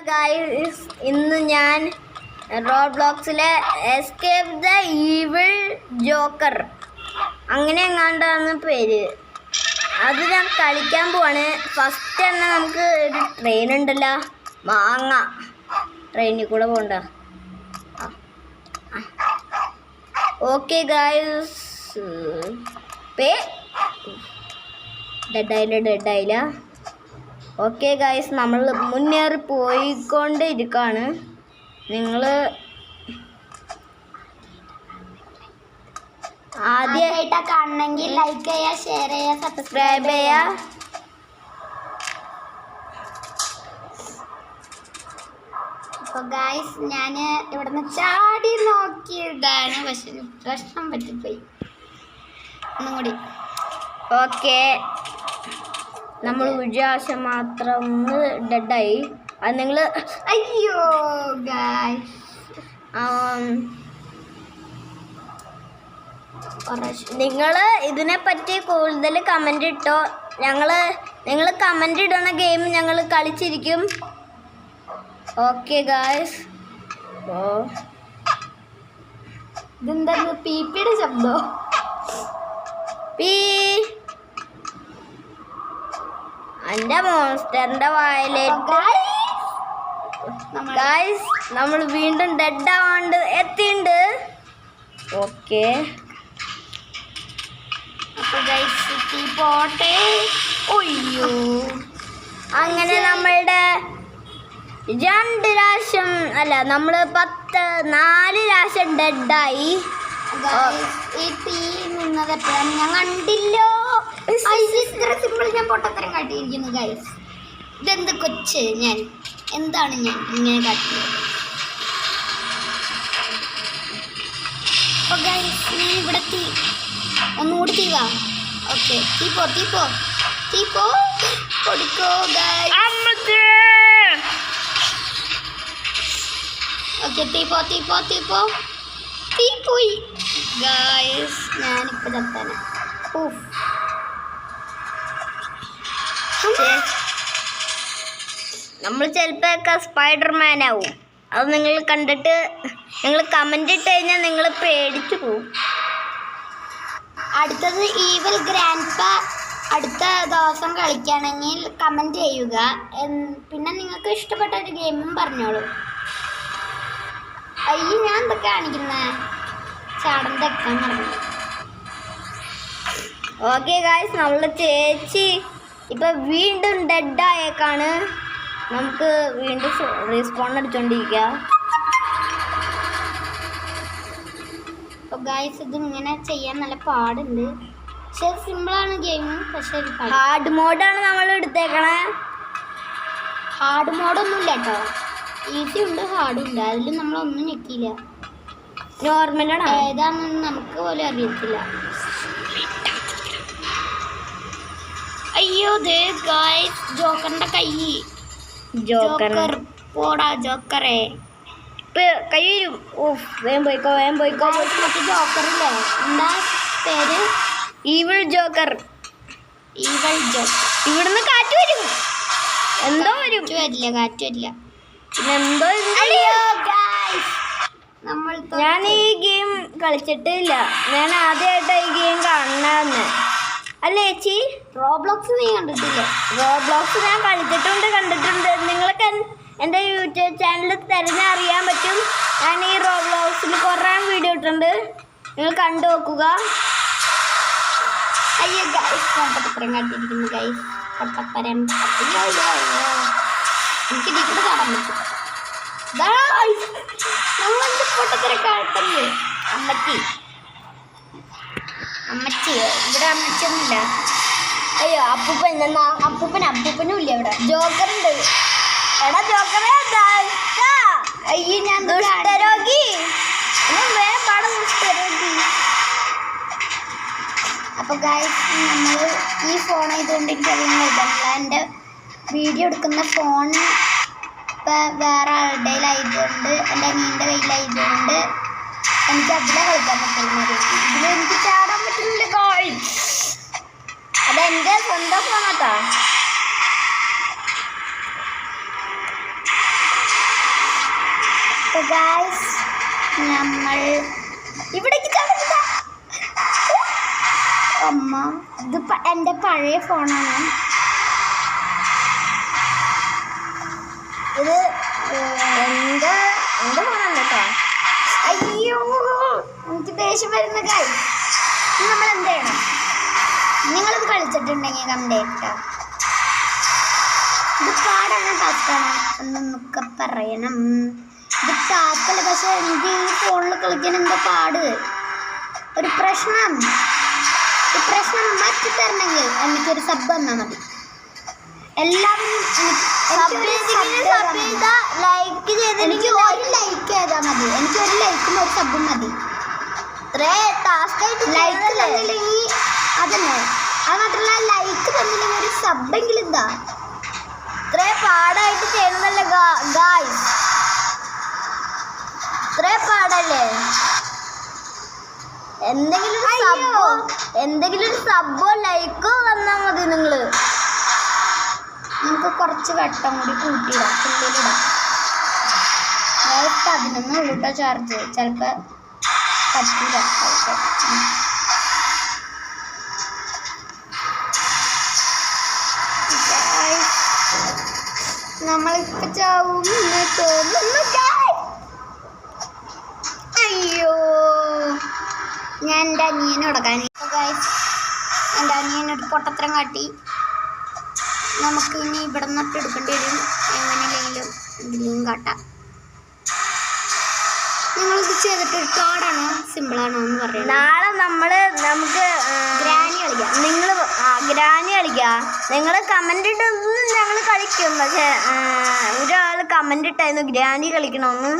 Guys, ഇന്ന് ഞാൻ റോബ്ലോക്സിലെ escape the evil Joker അങ്ങനെ എങ്ങാണ്ടാണ് പേര്. അത് ഞാൻ കളിക്കാൻ പോവാണ്. ഫസ്റ്റ് തന്നെ നമുക്ക് ഒരു ട്രെയിൻ ഉണ്ടല്ലോ, മാങ്ങ ട്രെയിനിൽ കൂടെ പോകണ്ട. ഓക്കെ ഗൈസ്, ഡെഡായില്ല. ഓക്കെ ഗൈസ്, നമ്മൾ മുന്നേറി പോയിക്കൊണ്ടിരിക്കുകയാണ്. നിങ്ങൾ ആദ്യമായിട്ടാ കാണണമെങ്കിൽ ലൈക്ക് ചെയ്യുക, ഷെയർ ചെയ്യുക, സബ്സ്ക്രൈബ് ചെയ്യുക. അപ്പോൾ ഗൈസ്, ഞാൻ ഇവിടുന്ന് ചാടി നോക്കിയതാണ്, പക്ഷെ പ്രശ്നം പറ്റിപ്പോയി. ഒന്നും കൂടി. ഓക്കെ, നമ്മൾ വിചാരിച്ച മാത്രം ഡെഡായി. അത് നിങ്ങൾ അയ്യോ ഗൈസ്, നിങ്ങൾ ഇതിനെപ്പറ്റി കൂടുതൽ കമൻ്റ് ഇട്ടോ. നിങ്ങൾ കമൻ്റ് ഇടുന്ന ഗെയിം ഞങ്ങൾ കളിച്ചിരിക്കും. Okay guys. ഇതെന്താ പീപ്പിയുടെ ശബ്ദോ? പീ എൻ്റെ മോൺസ്റ്ററിൻ്റെ വായിലേക്ക് ഗായ്സ് നമ്മൾ വീണ്ടും ഡെഡ് ആവാണ്ട് എത്തിയിട്ടുണ്ട്. ഓക്കെ, അപ്പോൾ ഗൈസ് പോട്ടെ. ഒയ്യോ, അങ്ങനെ നമ്മളുടെ 2 പ്രാവശ്യം അല്ല, നമ്മൾ 4 പ്രാവശ്യം ഡെഡായി. ഈ തീ നിന്നത് എപ്പോഴാണ് ഞാൻ കണ്ടില്ലോ. ഇത്ര സിമ്പിൾ ഞാൻ പൊട്ടത്തരം കാട്ടിയിരിക്കുന്നു ഗൈസ്. ഇതെന്ത് കൊച്ച്, എന്താണ് ഞാൻ ഇങ്ങനെ കാട്ടിയത്? അപ്പോൾ ഗൈസ്, ഞാൻ ഇവിടെ ഒന്നുകൂടി തീവാ. ഓക്കെ, തീപ്പോ കൊടുക്കോ ഗൈസ്. Okay, തീപ്പോയി guys. ഞാനിപ്പോൾ ചത്താന. നമ്മൾ ചിലപ്പോഴൊക്കെ സ്പൈഡർമാൻ ആവും. അത് നിങ്ങൾ കണ്ടിട്ട് നിങ്ങൾ കമൻ്റ് ഇട്ട് കഴിഞ്ഞാൽ നിങ്ങൾ പേടിച്ചു പോവും. അടുത്തത് ഈവൽ ഗ്രാൻഡ്പ അടുത്ത ദിവസം കളിക്കുകയാണെങ്കിൽ കമൻറ്റ് ചെയ്യുക. പിന്നെ നിങ്ങൾക്ക് ഇഷ്ടപ്പെട്ട ഒരു ഗെയിമും പറഞ്ഞോളൂ. അയ്യോ, ഞാൻ എന്തൊക്കെ കാണിക്കുന്നേ, ചാടം തെക്കാൻ പറഞ്ഞു. ഓക്കെ ഗായ്സ്, നമ്മളുടെ ചേച്ചി ഇപ്പം വീണ്ടും ഡെഡായേക്കാണ്. നമുക്ക് വീണ്ടും റീസ്പോൺ അടിച്ചോണ്ടിരിക്കുക. അപ്പോൾ ഗായ്സ്, ഇത് ഇങ്ങനെ ചെയ്യാൻ നല്ല പാടുണ്ട്. പക്ഷേ സിമ്പിളാണ് ഗെയിം. പക്ഷേ ഹാർഡ് മോഡാണ് നമ്മൾ എടുത്തേക്കണേ. ഹാർഡ് മോഡൊന്നുമില്ല കേട്ടോ, ഈസി ഉണ്ട്, ഹാർഡും ഉണ്ട്. അതിൽ നമ്മളൊന്നും ഞെക്കിയില്ല. നോർമലാണ്. ഏതാണെന്ന് നമുക്ക് പോലും അറിയത്തില്ല. അയ്യോ ദേ ഗായ്സ്, ജോക്കറിന്റെ കൈ. ജോക്കർ പോടാ ജോക്കറെ, കൈ വരും. വേഗം പോയിക്കോ. മറ്റേ ജോക്കറില്ലേ, എന്താ പേര്? Evil Joker. ഇവിടുന്ന് കാറ്റ് വരും, എന്തോ വരും. കാറ്റ് വരില്ല. പിന്നെന്തോ. ഞാൻ ഈ ഗെയിം കളിച്ചിട്ടില്ല. ഞാൻ ആദ്യമായിട്ടാണ് ഈ ഗെയിം കാണണമെന്ന്. അല്ലേ ചേച്ചി? റോബ്ലോക്സ് നീ കണ്ടിട്ടില്ല? റോബ്ലോക്സ് ഞാൻ കണ്ടിട്ടുണ്ട്. നിങ്ങൾക്ക് എൻ്റെ യൂട്യൂബ് ചാനൽ തിരഞ്ഞറിയാൻ പറ്റും. ഞാൻ ഈ റോബ്ലോക്സിൽ കുറേ വീഡിയോ ഇട്ടിട്ടുണ്ട്, നിങ്ങൾ കണ്ടു നോക്കുക. അയ്യോ ഗൈസ്, പൊട്ടപ്പരം കണ്ടിരിക്കുന്നു ഗൈസ്, പൊട്ടപ്പരം. എനിക്ക് ഇതിക്കൂടെ കാണാൻ പറ്റും. നമ്മളെന്ത് പൊട്ടപ്പരം കാട്ടല്ലേ? അമ്മച്ചി ഇവിടെ അമ്മച്ചൊന്നുമില്ല. അയ്യോ, അപ്പൂപ്പനും ഇല്ല ഇവിടെ. ജോക്കറുണ്ട്. എടാ ജോക്കറേ, അയ്യോ ഞാൻ ദുഷ്ടരോഗി. അപ്പോൾ ഗൈസ്, നമ്മൾ ഈ ഫോൺ ആയതുകൊണ്ട് എനിക്കറിയുന്നില്ല. എൻ്റെ വീഡിയോ എടുക്കുന്ന ഫോൺ ഇപ്പം വേറെ ആളുടെ കയ്യിലായതുകൊണ്ട്, എൻ്റെ അനിയൻ്റെ കയ്യിലായതുകൊണ്ട് എനിക്ക് അതിലെ കളിക്കാൻ പറ്റുന്ന ഇതിൽ എനിക്ക് ചാടാൻ പറ്റുന്നില്ല ഗൈസ്. അതെൻ്റെ സ്വന്തം ഫോണാട്ടാ. അപ്പൊ ഗൈസ് നമ്മൾ ഇവിടേക്ക് ചാടുന്നില്ല. അമ്മ ഇത് എൻ്റെ പഴയ ഫോണാണ്. ഇത് എന്റെ ഫോണാണ് കേട്ടോ. അയ്യോ എനിക്ക് ദേഷ്യം വരുന്ന ഗൈസ്. നമ്മൾ എന്ത് ചെയ്യണം? നിങ്ങളിത് കളിച്ചിട്ടുണ്ടെങ്കിൽ കണ്ടേട്ടോ. ഇത് പാടാണ് ടാസ്കാണ് എന്നൊക്കെ പറയണം. ഇത് ടാസ്കല്ല, പക്ഷെ എനിക്ക് ഈ ഫോണിൽ കളിക്കാൻ എന്താ പാട്. ഒരു പ്രശ്നം മാറ്റി തരണമെങ്കിൽ എനിക്കൊരു സബ് തന്നാൽ മതി. എല്ലാവരും എനിക്ക് ഒരു ലൈക്ക് ചെയ്താൽ മതി. എനിക്ക് ഒരു ലൈക്കും ഒരു സബും മതി. ലൈക്ക് തന്നില്ലെങ്കിൽ അതന്നെ, അത് മാത്രമല്ല ലൈക്ക് തന്നില്ലെങ്കിൽ ഒരു സബെങ്കിലും എന്താ. ഇത്രേ പാടായിട്ട് ചെയ്യണമെന്നല്ലേ ഗായ്സ്? ഇത്രേ പാടല്ലേ? എന്തെങ്കിലും ഒരു സബ്ബോ ലൈക്കോ വന്നാൽ മതി. നിങ്ങള് നമുക്ക് കുറച്ച് വെട്ടം കൂടി കൂട്ടിയിടാം, ഫുള്ളിലിടാം. 11 ഉള്ളൂട്ടോ ചാർജ്. ചിലപ്പോൾ പറ്റില്ല. നമ്മളിപ്പോ ചാവും തോന്നുന്നു. അയ്യോ ഞാൻ എൻ്റെ അനിയനെ കൊടുക്കാൻ. എൻ്റെ അനിയനൊരു പൊട്ടത്തരം കാട്ടി. നമുക്ക് ഇനി ഇവിടെ നിന്നിട്ട് എടുക്കേണ്ടി വരും. എങ്ങനെയില്ലെങ്കിലും എന്തെങ്കിലും കാട്ടാം. നിങ്ങളിത് ചെയ്തിട്ട് കാർഡാണോ സിമ്പിളാണോ എന്ന് പറയാം. നാളെ നമുക്ക് ഗ്രാനി കളിക്കാം. ഗ്രാനി കളിക്കാം. നിങ്ങൾ കമന്റ് ഇട്ടൊന്നും ഞങ്ങൾ കളിക്കും. പക്ഷെ ഒരാൾ കമന്റ് ഇട്ടായിരുന്നു ഗ്രാനി കളിക്കണമെന്ന്.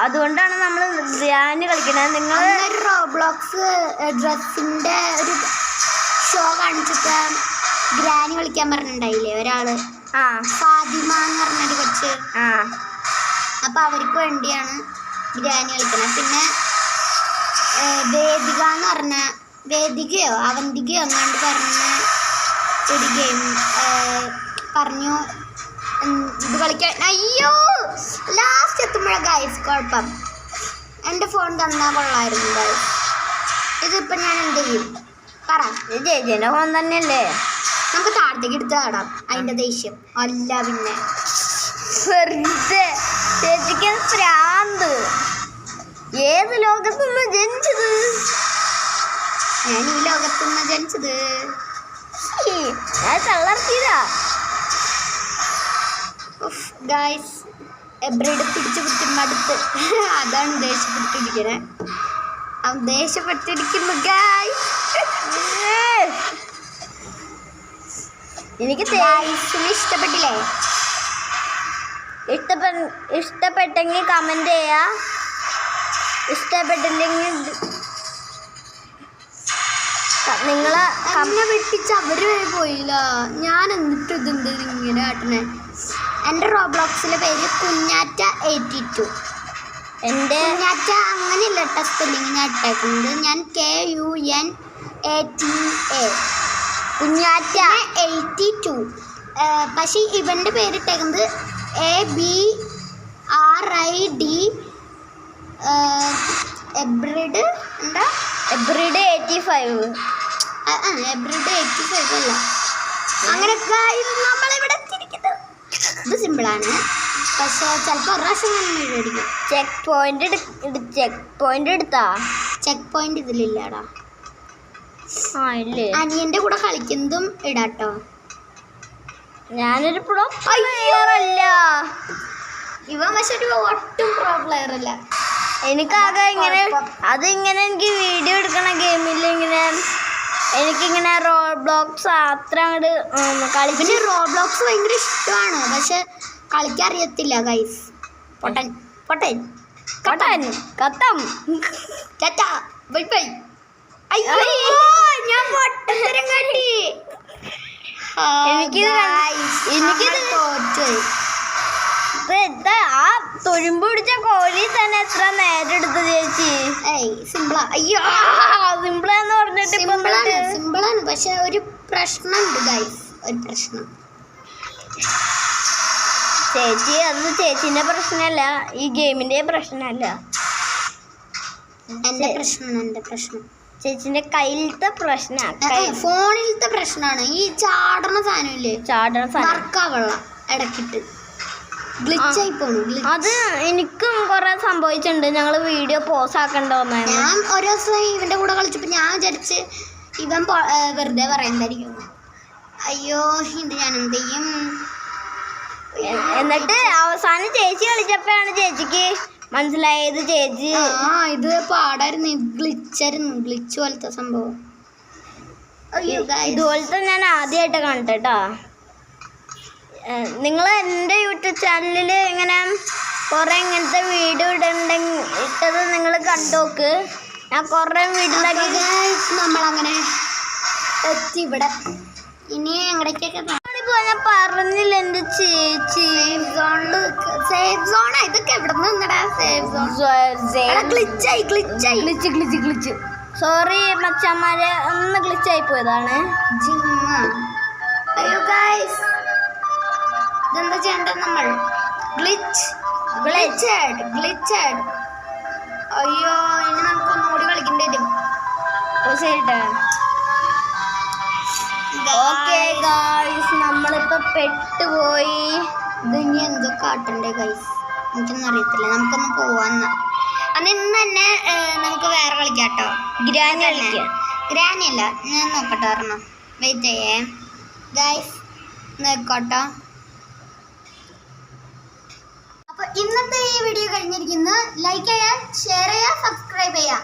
അതുകൊണ്ടാണ് നമ്മൾ ഗ്രാനി കളിക്കണത്. നിങ്ങൾ റോബ്ലോക്സ് ഡ്രസ്സിന്റെ ഒരു ഷോ കാണിച്ചിട്ട് ഗ്രാനി കളിക്കാൻ പറഞ്ഞിട്ടുണ്ടായില്ലേ ഒരാള്? ഫാത്തിമ എന്ന് പറഞ്ഞൊരു കൊച്ച്. അപ്പൊ അവർക്ക് വേണ്ടിയാണ് ഗ്രാനി കളിക്കുന്നത്. പിന്നെ വേദിക എന്ന് പറഞ്ഞ അവന്തികയോ എങ്ങാണ്ട് പറഞ്ഞ ഒരു ഗെയിം പറഞ്ഞു ഇത് കളിക്കാൻ. അയ്യോ ലാസ്റ്റ് എത്തുമ്പോഴാണ് ഗൈസ് കുഴപ്പം. എൻ്റെ ഫോൺ തന്നാൽ കൊള്ളായിരുന്നു ഗൈസ്. ഇതിപ്പോൾ ഞാൻ എന്ത് ചെയ്യും പറ? ചേച്ചിൻ്റെ ഫോൺ തന്നെയല്ലേ? നമുക്ക് താഴത്തേക്ക് എടുത്ത് ആടാം. അതിൻ്റെ ദേഷ്യം അല്ല പിന്നെ വെറുതെ ചേച്ചിക്ക് പ്രാന്ത്. ഏത് ലോകത്തുനിന്ന് ജനിച്ചത്? ഞാൻ ഈ ലോകത്തുനിന്ന് ജനിച്ചത്. ഞാൻ തളർത്തിയതാ ഗൈസ്. എബ്രൈഡ് പിടിച്ച് മടുത്ത്. അതാണ് ദേഷ്യപ്പെട്ടിരിക്കണേ. അവൻ ദേഷ്യപ്പെട്ടിരിക്കുന്നു ഗൈസ്. എനിക്ക് ഇഷ്ടപ്പെട്ടില്ലേ? ഇഷ്ടപ്പെട്ടെങ്കിൽ കമന്റ് ചെയ്യാ. ഇഷ്ടപ്പെട്ടില്ലെങ്കിൽ നിങ്ങളെ കമ്മ വെട്ടിച്ച് അവര് പോയില്ല. ഞാൻ എന്നിട്ട് ഇതെന്ത് ഇങ്ങനെ ആട്ടണേ. എൻ്റെ റോബ്ലോക്സിലെ പേര് കുഞ്ഞാറ്റ 82. എൻ്റെ കുഞ്ഞാറ്റ അങ്ങനെയല്ല കേട്ടോ സ്പെല്ലിങ് ഞാൻ ഇട്ടേക്കുന്നത്. ഞാൻ KUNATA കുഞ്ഞാറ്റ 82. പക്ഷേ ഇവൻ്റെ പേരിട്ടേക്കുന്നത് ABRID എബ്രിഡ് എന്താ എബ്രിഡ് 85. എബ്രിഡ് 85 അല്ല. അങ്ങനെയൊക്കെ നമ്മളിവിടെ എത്തിയിരിക്കുന്നത്. ഇത് സിമ്പിളാണ്, പക്ഷേ ചിലപ്പോൾ ഒരു പ്രാവശ്യം മേടിക്കും. ചെക്ക് പോയിന്റ് എടുത്താ? ചെക്ക് പോയിന്റ് ഇതിലില്ലാടാ. ഇല്ലേ? അനിയൻ്റെ കൂടെ കളിക്കുന്നതും ഇടാട്ടോ. ഞാനൊരു പ്രോ പ്ലെയർ അല്ല. ഇവൻ പക്ഷെ ഒരു ഒട്ടും പ്രോ പ്ലെയർ അല്ല. എനിക്കാകെ ഇങ്ങനെ എനിക്ക് വീഡിയോ എടുക്കണ ഗെയിമിൽ എനിക്കിങ്ങനെ റോബ്ലോക്സ് അത്ര അങ്ങോട്ട് കളിക്കുന്ന. റോബ്ലോക്സ് ഭയങ്കര ഇഷ്ടമാണ്, പക്ഷെ കളിക്കാൻ അറിയത്തില്ല ഗൈസ്. പൊട്ടൻ കത്തം ചാറ്റാ ബൈ ബൈ. അയ്യോ ഞാൻ പൊട്ടത്തരം കാട്ടി. എനിക്കിത് തോറ്റുപോയി. ആ തൊഴുമ്പ് പിടിച്ച കോഴി തന്നെ എത്ര നേരം എടുത്തു ചേച്ചി? സിമ്പിളാ. അയ്യോ സിമ്പിളാന്ന് പറഞ്ഞിട്ട് സിമ്പിളാണ്, പക്ഷെ ഒരു പ്രശ്നമുണ്ട് ഗൈസ്. ഒരു പ്രശ്നം ചേച്ചി അത് ചേച്ചിന്റെ പ്രശ്നമല്ല, ഈ ഗെയിമിന്റെ പ്രശ്നമല്ല. എന്റെ പ്രശ്നം ചേച്ചിന്റെ കയ്യിലത്തെ പ്രശ്ന, ഫോണിലത്തെ പ്രശ്നമാണ്. ഈ ചാടണ സാധനമില്ലേ, വർക്കാവള്ള ഇടക്കിട്ട് ഗ്ലിച്ചായി പോണു. അത് എനിക്കും കുറെ സംഭവിച്ചിട്ടുണ്ട്. ഞങ്ങള് വീഡിയോ പോസ് ആക്കണ്ടോന്ന്. ഞാൻ ഒരു ദിവസം ഇവന്റെ കൂടെ കളിച്ചപ്പോ ഞാൻ വിചാരിച്ച് ഇവൻ വെറുതെ പറയുന്നതായിരിക്കും. അയ്യോ ഇത് ഞാൻ എന്ത് ചെയ്യും. എന്നിട്ട് അവസാനം ചേച്ചി കളിച്ചപ്പോഴാണ് ചേച്ചിക്ക് മനസ്സിലായത് ചേച്ചി ഇത് പാടായിരുന്നു, ഗ്ലിച്ച് പോലത്തെ സംഭവം. ഇതുപോലത്തെ ഞാൻ ആദ്യമായിട്ട് കണ്ടിട്ടോ. നിങ്ങൾ എൻ്റെ യൂട്യൂബ് ചാനലിൽ ഇങ്ങനെ കുറേ ഇങ്ങനത്തെ വീഡിയോ ഇട്ടത് നിങ്ങൾ കണ്ടോക്ക്. ഞാൻ കുറേ വീഡിയോ നമ്മളങ്ങനെ എത്തി ഇവിടെ. ഇനി എങ്ങടേക്കൊക്കെ ഞാൻ പറഞ്ഞില്ല എൻ്റെ ചേച്ചി സേഫ് സോൺ. ഇതൊക്കെ എവിടെ നിന്നടാ സേഫ് സോൺ? ഗ്ലിച്ച്. സോറി മച്ചന്മാരെ, ഒന്ന് ഗ്ലിച്ചായി പോയതാണ്. അയ്യോ ഗൈസ്, ഇതെന്താ ചെയ്യേണ്ടത് നമ്മൾ? ഗ്ലിച്ചഡ്. അയ്യോ ഇനി നമുക്ക് ഒന്നുകൂടി കളിക്കേണ്ടി വരും. ശരിട്ടാ. ഓക്കെ ഗൈസ്, നമ്മളിപ്പോ പെട്ടുപോയി. ഇത് ഇനി എന്തോ കാട്ടണ്ടേ ഗൈസ്, എനിക്കൊന്നും അറിയത്തില്ല. നമുക്കൊന്ന് പോവാന്ന അന്ന് ഇന്ന് തന്നെ നമുക്ക് വേറെ കളിക്കാട്ടോ. ഗ്രാനി കളിക്കാം. ഗ്രാനി അല്ല, ഞാൻ നോക്കട്ടെ ഒരെണ്ണം. വെയിറ്റ് ചെയ്യേ ഗൈസ്, നോക്കട്ടോ. അപ്പൊ ഇന്നത്തെ ഈ വീഡിയോ കഴിഞ്ഞിരിക്കുന്നു. ലൈക്ക് ചെയ്യാൻ, ഷെയർ ചെയ്യാൻ, സബ്സ്ക്രൈബ് ചെയ്യാം.